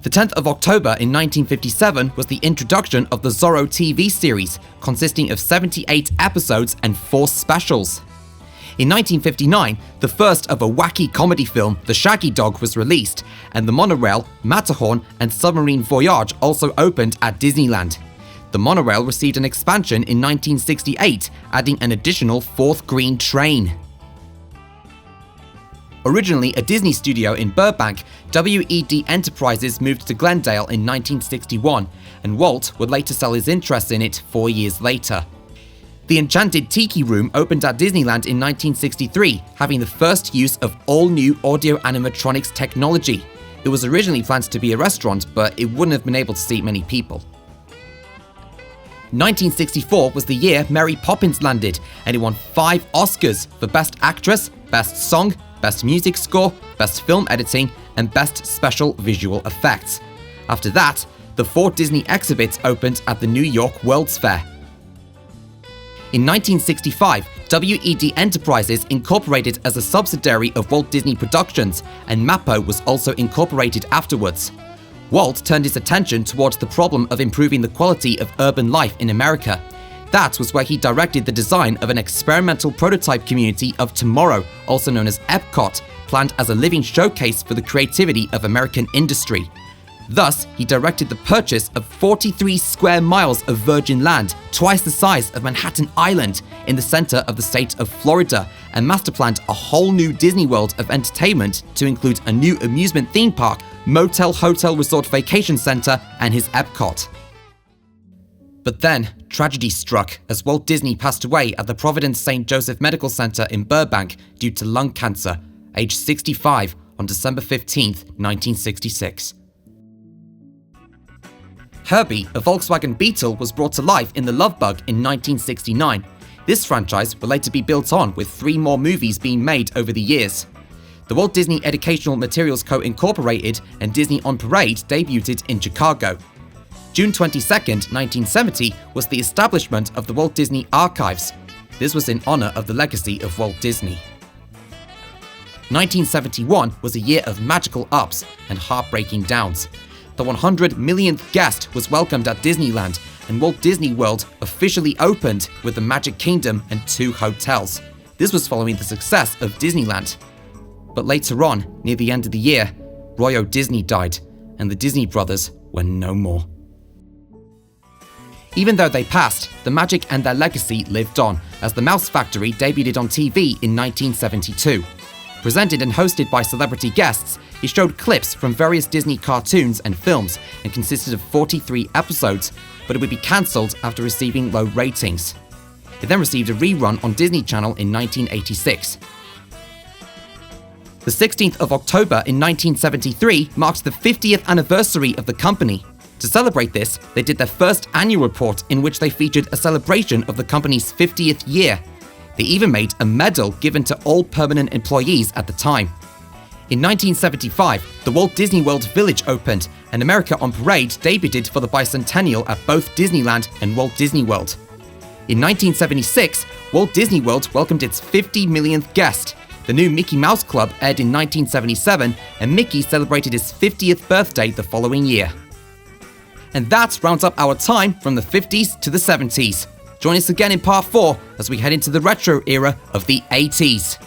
The 10th of October in 1957 was the introduction of the Zorro TV series, consisting of 78 episodes and 4 specials. In 1959, the first of a wacky comedy film, The Shaggy Dog, was released, and the monorail, Matterhorn, and Submarine Voyage also opened at Disneyland. The monorail received an expansion in 1968, adding an additional 4th green train. Originally a Disney studio in Burbank, WED Enterprises moved to Glendale in 1961, and Walt would later sell his interest in it 4 years later. The Enchanted Tiki Room opened at Disneyland in 1963, having the first use of all-new audio animatronics technology. It was originally planned to be a restaurant, but it wouldn't have been able to seat many people. 1964 was the year Mary Poppins landed, and it won 5 Oscars for Best Actress, Best Song, Best Music Score, Best Film Editing, and Best Special Visual Effects. After that, the 4 Disney exhibits opened at the New York World's Fair. In 1965, WED Enterprises incorporated as a subsidiary of Walt Disney Productions, and Mappo was also incorporated afterwards. Walt turned his attention towards the problem of improving the quality of urban life in America. That was where he directed the design of an experimental prototype community of tomorrow, also known as Epcot, planned as a living showcase for the creativity of American industry. Thus, he directed the purchase of 43 square miles of virgin land, twice the size of Manhattan Island, in the center of the state of Florida, and masterplanned a whole new Disney World of entertainment to include a new amusement theme park, motel, hotel, resort vacation center, and his Epcot. But then, tragedy struck as Walt Disney passed away at the Providence St. Joseph Medical Center in Burbank due to lung cancer, aged 65, on December 15, 1966. Herbie, a Volkswagen Beetle, was brought to life in The Love Bug in 1969. This franchise will later be built on, with 3 more movies being made over the years. The Walt Disney Educational Materials Co. Incorporated and Disney on Parade debuted in Chicago. June 22, 1970 was the establishment of the Walt Disney Archives. This was in honor of the legacy of Walt Disney. 1971 was a year of magical ups and heartbreaking downs. The 100 millionth guest was welcomed at Disneyland, and Walt Disney World officially opened with the Magic Kingdom and 2 hotels. This was following the success of Disneyland. But later on, near the end of the year, Roy O. Disney died, and the Disney brothers were no more. Even though they passed, the magic and their legacy lived on, as The Mouse Factory debuted on TV in 1972. Presented and hosted by celebrity guests, it showed clips from various Disney cartoons and films and consisted of 43 episodes, but it would be cancelled after receiving low ratings. It then received a rerun on Disney Channel in 1986. The 16th of October in 1973 marked the 50th anniversary of the company. To celebrate this, they did their first annual report in which they featured a celebration of the company's 50th year. They even made a medal given to all permanent employees at the time. In 1975, the Walt Disney World Village opened, and America on Parade debuted for the bicentennial at both Disneyland and Walt Disney World. In 1976, Walt Disney World welcomed its 50 millionth guest. The new Mickey Mouse Club aired in 1977, and Mickey celebrated his 50th birthday the following year. And that rounds up our time from the 50s to the 70s. Join us again in part 4 as we head into the retro era of the 80s.